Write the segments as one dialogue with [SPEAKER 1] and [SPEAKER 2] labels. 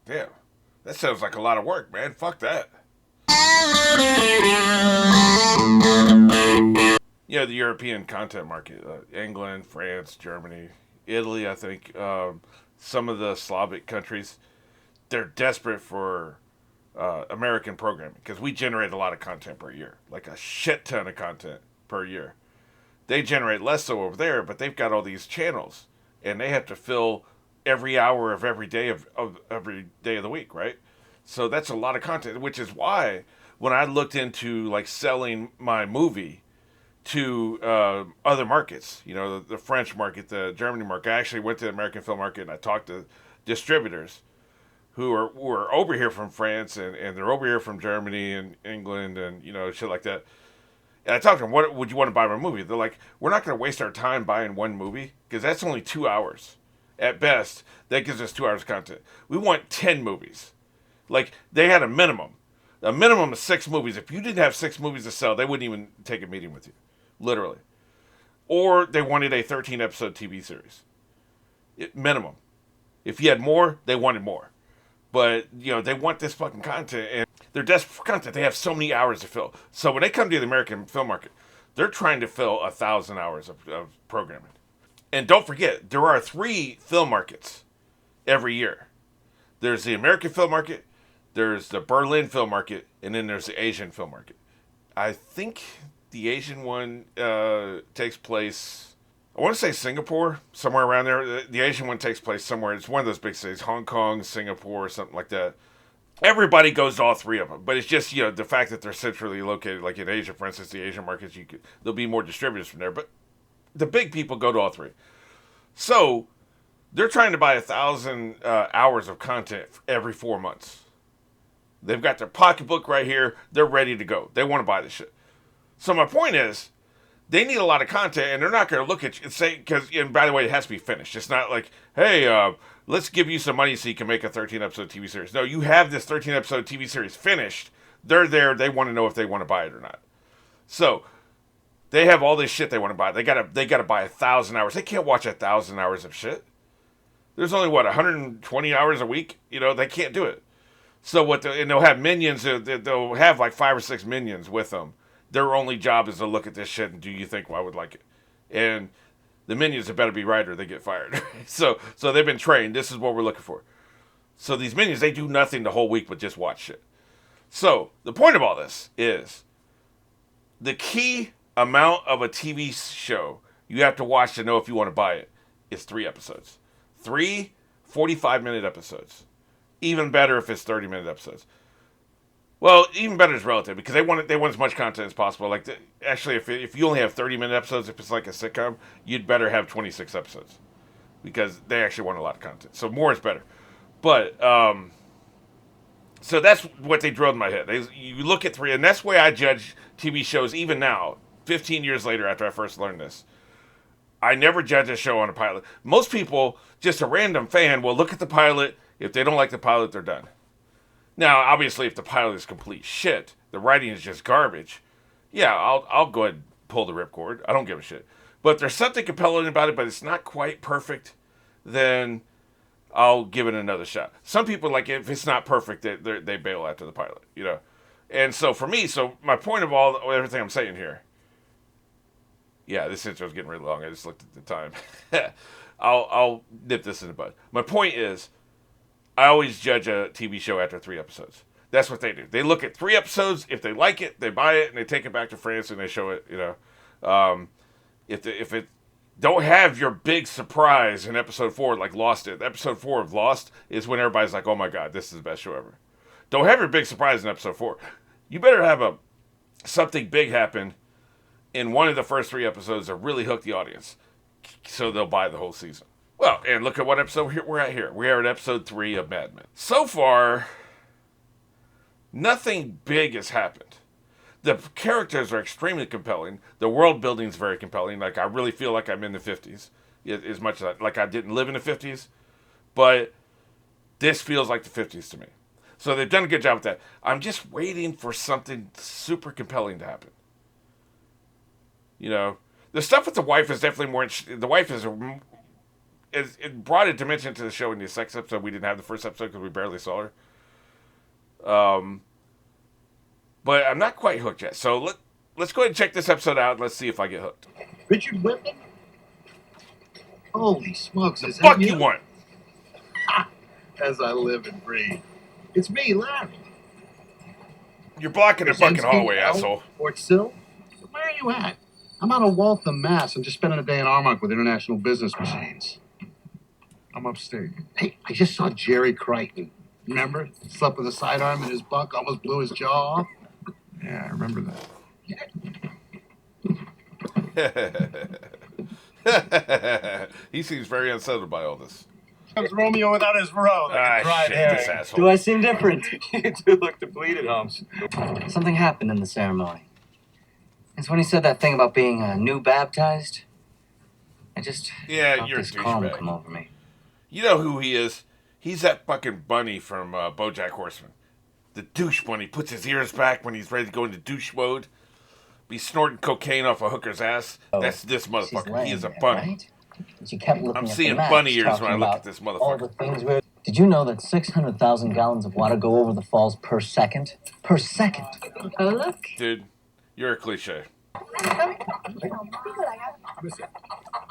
[SPEAKER 1] damn, that sounds like a lot of work, man. Fuck that. The European content market, England, France, Germany, Italy, I think, some of the Slavic countries, they're desperate for American programming because we generate a lot of content per year, like a shit ton of content per year. They generate less so over there, but they've got all these channels, and they have to fill every hour of every day of the week, right? So that's a lot of content, which is why when I looked into like selling my movie to other markets, the French market, the Germany market, I actually went to the American film market and I talked to distributors who are over here from France and they're over here from Germany and England and shit like that. And I talked to them, what would you want to buy my movie? They're like, we're not going to waste our time buying one movie because that's only 2 hours. At best, that gives us 2 hours of content. We want 10 movies. Like, they had a minimum of 6 movies. If you didn't have 6 movies to sell, they wouldn't even take a meeting with you, literally. Or they wanted a 13 episode TV series, minimum. If you had more, they wanted more. But, they want this fucking content, and they're desperate for content. They have so many hours to fill. So when they come to the American film market, they're trying to fill 1,000 hours of programming. And don't forget, there are 3 film markets every year. There's the American film market, there's the Berlin film market, and then there's the Asian film market. I think the Asian one takes place, I want to say Singapore, somewhere around there. The Asian one takes place somewhere. It's one of those big cities, Hong Kong, Singapore, something like that. Everybody goes to all 3 of them, but it's just the fact that they're centrally located, like in Asia, for instance, the Asian markets. There'll be more distributors from there, but the big people go to all 3. So they're trying to buy 1,000 hours of content every 4 months. They've got their pocketbook right here. They're ready to go. They want to buy this shit. So my point is, they need a lot of content, and they're not going to look at you and say, and by the way, it has to be finished. It's not like, hey, let's give you some money so you can make a 13 episode TV series. No, you have this 13 episode TV series finished. They're there. They want to know if they want to buy it or not. So they have all this shit they want to buy. They gotta buy 1,000 hours. They can't watch 1,000 hours of shit. There's only 120 hours a week. They can't do it. So and they'll have minions. They'll have like 5 or 6 minions with them. Their only job is to look at this shit and do you think I would like it? And the minions had better be right or they get fired. so they've been trained. This is what we're looking for. So these minions, they do nothing the whole week but just watch shit. So the point of all this is the key amount of a TV show you have to watch to know if you want to buy it is 3 episodes. 3 45-minute episodes. Even better if it's 30-minute episodes. Well, even better is relative because they want as much content as possible. Like, actually, if you only have 30-minute episodes, if it's like a sitcom, you'd better have 26 episodes because they actually want a lot of content. So more is better. But so that's what they drilled in my head. You look at 3, and that's the way I judge TV shows even now, 15 years later after I first learned this. I never judge a show on a pilot. Most people, just a random fan, will look at the pilot. If they don't like the pilot, they're done. Now, obviously, if the pilot is complete shit, the writing is just garbage, yeah, I'll go ahead and pull the ripcord. I don't give a shit. But if there's something compelling about it, but it's not quite perfect, then I'll give it another shot. Some people, like, if it's not perfect, they bail after the pilot, And so for me, my point of everything I'm saying here, yeah, this intro's getting really long. I just looked at the time. I'll nip this in the bud. My point is, I always judge a TV show after 3 episodes. That's what they do. They look at 3 episodes. If they like it, they buy it and they take it back to France and they show it. If it don't have your big surprise in episode 4 like Lost did. Episode 4 of Lost is when everybody's like, "Oh my god, this is the best show ever." Don't have your big surprise in episode 4. You better have something big happen in one of the first 3 episodes to really hook the audience, so they'll buy the whole season. Well, and look at what episode we're at here. We are at episode 3 of Mad Men. So far, nothing big has happened. The characters are extremely compelling. The world building is very compelling. Like, I really feel like I'm in the 50s. As much as I didn't live in the 50s. But this feels like the 50s to me. So they've done a good job with that. I'm just waiting for something super compelling to happen. The stuff with the wife is definitely more interesting. The wife is it brought a dimension to the show in the second episode. We didn't have the first episode because we barely saw her. But I'm not quite hooked yet. So let's go ahead and check this episode out and let's see if I get hooked.
[SPEAKER 2] Richard Whitman? Holy smokes, is
[SPEAKER 1] Fuck
[SPEAKER 2] that
[SPEAKER 1] you want?
[SPEAKER 2] As I live and breathe. It's me, Larry.
[SPEAKER 1] You're blocking the fucking hallway, asshole.
[SPEAKER 2] Fort Sill? Where are you at? I'm out of Waltham, Mass. I'm just spending a day in Armonk with International Business Machines. I'm upstate. Hey, I just saw Jerry Crichton. Remember? Slept with a sidearm in his bunk, almost blew his jaw off.
[SPEAKER 3] Yeah, I remember
[SPEAKER 1] that. He seems very unsettled by all this.
[SPEAKER 2] Comes Romeo without his robe.
[SPEAKER 1] Shit, this asshole.
[SPEAKER 4] Do I seem different?
[SPEAKER 2] You do look depleted, Holmes.
[SPEAKER 4] Something happened in the ceremony. It's when he said that thing about being new baptized. I just felt
[SPEAKER 1] you're a
[SPEAKER 4] this calm
[SPEAKER 1] douchebag.
[SPEAKER 4] come over me.
[SPEAKER 1] You know who he is? He's that fucking bunny from BoJack Horseman. The douche bunny puts his ears back when he's ready to go into douche mode. Be snorting cocaine off a hooker's ass. That's this motherfucker. He is a bunny.
[SPEAKER 4] Right? She kept looking
[SPEAKER 1] I'm
[SPEAKER 4] at
[SPEAKER 1] seeing
[SPEAKER 4] the maps,
[SPEAKER 1] bunny ears when I
[SPEAKER 4] talking
[SPEAKER 1] look
[SPEAKER 4] about
[SPEAKER 1] at this
[SPEAKER 4] all the
[SPEAKER 1] motherfucker.
[SPEAKER 4] things we're... Did you know that 600,000 gallons of water go over the falls per second? Per second.
[SPEAKER 5] Oh, look.
[SPEAKER 1] Dude, you're a cliche.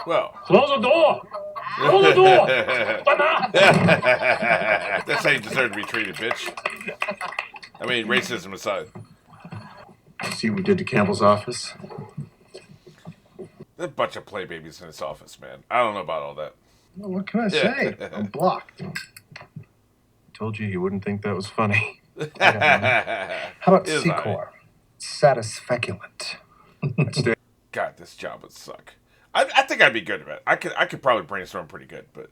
[SPEAKER 1] Well.
[SPEAKER 2] Close the door! Close the door!
[SPEAKER 1] That's how you deserve to be treated, bitch. I mean, racism aside.
[SPEAKER 3] See what we did to Campbell's office?
[SPEAKER 1] There's a bunch of playbabies in this office, man. I don't know about all that.
[SPEAKER 3] Well, what can I say? I'm blocked.
[SPEAKER 2] Told you he wouldn't think that was funny.
[SPEAKER 3] How about
[SPEAKER 1] Is
[SPEAKER 3] Secor? Satisfeculent.
[SPEAKER 1] God, this job would suck. I think I'd be good at it. I could probably brainstorm pretty good, but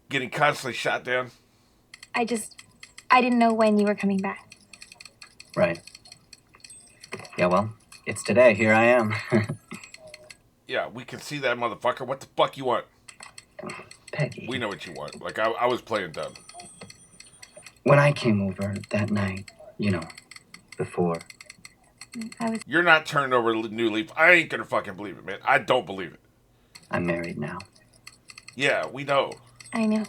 [SPEAKER 1] getting constantly shot down.
[SPEAKER 5] I didn't know when you were coming back.
[SPEAKER 4] Right. Yeah, well, it's today. Here I am.
[SPEAKER 1] Yeah, we can see that motherfucker. What the fuck you want?
[SPEAKER 4] Peggy.
[SPEAKER 1] We know what you want. Like, I was playing dumb.
[SPEAKER 4] When I came over that night, before.
[SPEAKER 1] You're not turning over a new leaf. I ain't gonna fucking believe it, man. I don't believe it.
[SPEAKER 4] I'm married now.
[SPEAKER 1] Yeah, we know.
[SPEAKER 5] I know.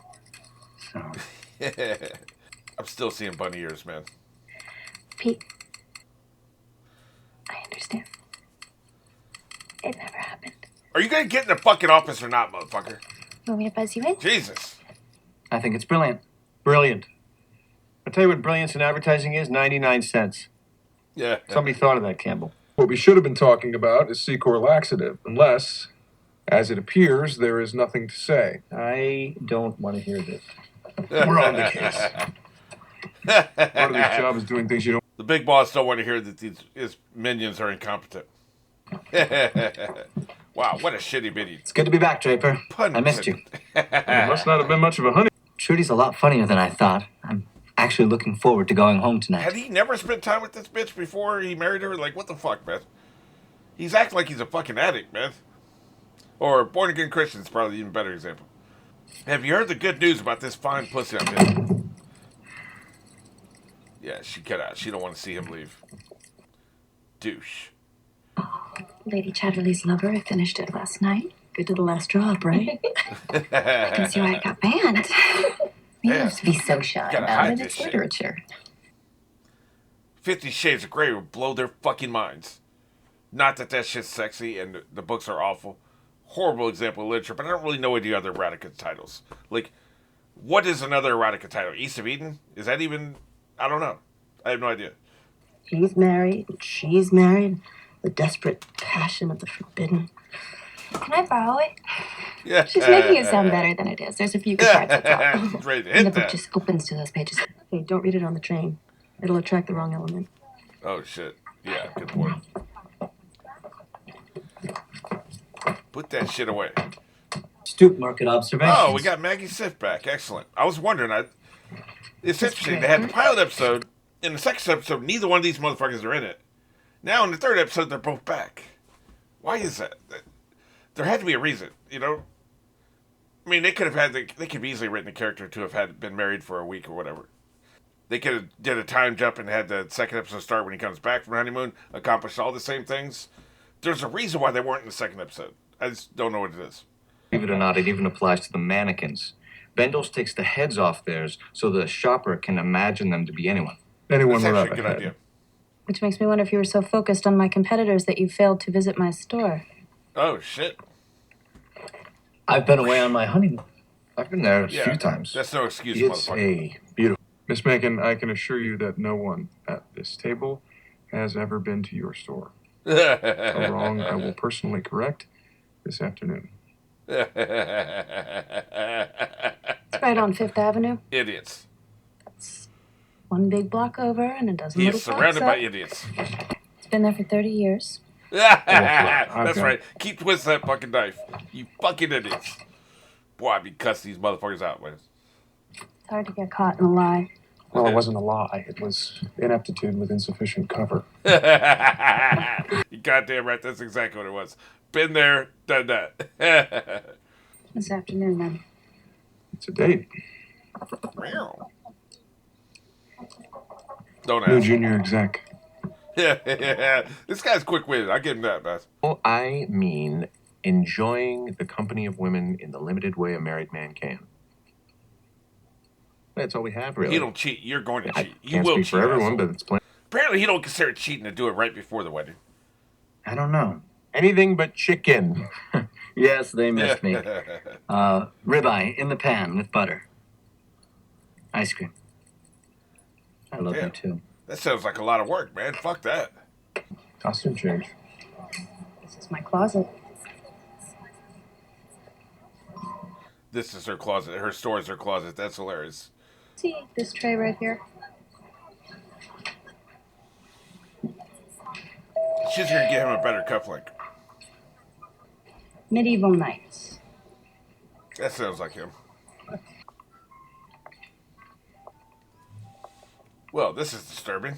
[SPEAKER 4] So,
[SPEAKER 1] I'm still seeing bunny ears, man.
[SPEAKER 5] Pete. I understand. It never happened.
[SPEAKER 1] Are you gonna get in the fucking office or not, motherfucker?
[SPEAKER 5] Want me to buzz you in?
[SPEAKER 1] Jesus.
[SPEAKER 4] I think it's brilliant.
[SPEAKER 2] Brilliant. I'll tell you what brilliance in advertising is, 99 cents.
[SPEAKER 1] Yeah.
[SPEAKER 2] Somebody thought of that, Campbell.
[SPEAKER 3] What we should have been talking about is Secor laxative, unless, as it appears, there is nothing to say.
[SPEAKER 2] I don't want to hear this.
[SPEAKER 3] We're on the case. Part of this job is doing things you don't.
[SPEAKER 1] The big boss don't want to hear that his minions are incompetent. Wow, what a shitty bitty.
[SPEAKER 4] It's good to be back, Draper. I missed you.
[SPEAKER 3] It must not have been much of a honey.
[SPEAKER 4] Trudy's a lot funnier than I thought. I'm actually looking forward to going home tonight.
[SPEAKER 1] Had he never spent time with this bitch before he married her? Like, what the fuck, man? He's acting like he's a fucking addict, man. Or born again Christian's probably even better example. Have you heard the good news about this fine pussy I'm hitting? Yeah, she cut out. She don't want to see him leave. Douche.
[SPEAKER 5] Lady Chatterley's lover finished it last night.
[SPEAKER 6] Good to the last drop, right?
[SPEAKER 5] I can see why it got banned. We
[SPEAKER 1] Yeah.
[SPEAKER 5] used to be so shy
[SPEAKER 1] Gotta
[SPEAKER 5] about
[SPEAKER 1] hide
[SPEAKER 5] it.
[SPEAKER 1] this
[SPEAKER 5] It's
[SPEAKER 1] shit.
[SPEAKER 5] literature.
[SPEAKER 1] 50 Shades of Grey would blow their fucking minds. Not that that shit's sexy and the books are awful. Horrible example of literature, but I don't really know any other erotica titles. Like, what is another erotica title? East of Eden? Is that even... I don't know. I have no idea.
[SPEAKER 6] He's married, and she's married. The desperate passion of the forbidden.
[SPEAKER 5] Can I borrow it?
[SPEAKER 1] Yeah.
[SPEAKER 5] She's making it sound better than it is. There's a few good parts at all.
[SPEAKER 1] She's ready to
[SPEAKER 6] And the
[SPEAKER 1] hit
[SPEAKER 6] book
[SPEAKER 1] that.
[SPEAKER 6] just opens to those pages. Hey, don't read it on the train. It'll attract the wrong element.
[SPEAKER 1] Oh, shit. Yeah, good point. Put that shit away.
[SPEAKER 4] Astute market observations.
[SPEAKER 1] Oh, we got Maggie Siff back. Excellent. I was wondering. It's interesting. They had the pilot episode. In the second episode, neither one of these motherfuckers are in it. Now, in the third episode, they're both back. Why is that? There had to be a reason, you know? I mean, they could have easily written the character to have been married for a week or whatever. They could have did a time jump and had the second episode start when he comes back from honeymoon, accomplished all the same things. There's a reason why they weren't in the second episode. I just don't know what it is.
[SPEAKER 7] Believe it or not, it even applies to the mannequins. Bendel's takes the heads off theirs so the shopper can imagine them to be anyone.
[SPEAKER 3] Anyone
[SPEAKER 1] That's
[SPEAKER 3] without
[SPEAKER 1] actually a
[SPEAKER 3] a
[SPEAKER 1] good
[SPEAKER 3] head.
[SPEAKER 1] idea.
[SPEAKER 5] Which makes me wonder if you were so focused on my competitors that you failed to visit my store.
[SPEAKER 1] Oh shit.
[SPEAKER 7] I've been away on my honeymoon. I've been there a
[SPEAKER 1] Yeah,
[SPEAKER 7] few times.
[SPEAKER 1] That's no excuse,
[SPEAKER 7] It's
[SPEAKER 1] motherfucker.
[SPEAKER 7] a beautiful.
[SPEAKER 3] Miss Macon, I can assure you that no one at this table has ever been to your store. A wrong I will personally correct this afternoon.
[SPEAKER 5] It's right on Fifth Avenue.
[SPEAKER 1] Idiots.
[SPEAKER 5] It's one big block over and a dozen
[SPEAKER 1] He
[SPEAKER 5] little
[SPEAKER 1] is surrounded
[SPEAKER 5] blocks
[SPEAKER 1] by
[SPEAKER 5] up.
[SPEAKER 1] idiots.
[SPEAKER 5] It's been there for 30 years.
[SPEAKER 1] That's right. Keep twisting that fucking knife. You fucking idiots. Boy, I'd be cussing these motherfuckers out, man.
[SPEAKER 5] It's hard to get caught in a lie.
[SPEAKER 3] Well, it wasn't a lie. It was ineptitude with insufficient cover.
[SPEAKER 1] You goddamn right. That's exactly what it was. Been there, done that.
[SPEAKER 5] This afternoon, then.
[SPEAKER 3] It's a date.
[SPEAKER 1] Don't
[SPEAKER 3] New
[SPEAKER 1] ask.
[SPEAKER 3] junior exec.
[SPEAKER 1] This guy's quick-witted. I give him that, man.
[SPEAKER 7] I mean, enjoying the company of women in the limited way a married man can. That's all we have, really.
[SPEAKER 1] He don't cheat. You're going to
[SPEAKER 7] I
[SPEAKER 1] cheat. You
[SPEAKER 7] can't
[SPEAKER 1] will
[SPEAKER 7] speak
[SPEAKER 1] cheat.
[SPEAKER 7] for everyone,
[SPEAKER 1] asshole.
[SPEAKER 7] but it's plenty.
[SPEAKER 1] Apparently, he don't consider cheating to do it right before the wedding.
[SPEAKER 7] I don't know. Anything but chicken.
[SPEAKER 4] Yes, they missed me. Ribeye in the pan with butter. Ice cream. I love
[SPEAKER 1] Damn.
[SPEAKER 4] you too.
[SPEAKER 1] That sounds like a lot of work, man. Fuck that.
[SPEAKER 3] Costume change.
[SPEAKER 5] This is my closet.
[SPEAKER 1] This is her closet. Her store is her closet. That's hilarious.
[SPEAKER 5] See this tray right here?
[SPEAKER 1] She's gonna get him a better cufflink.
[SPEAKER 5] Medieval knights.
[SPEAKER 1] That sounds like him. Well, this is disturbing.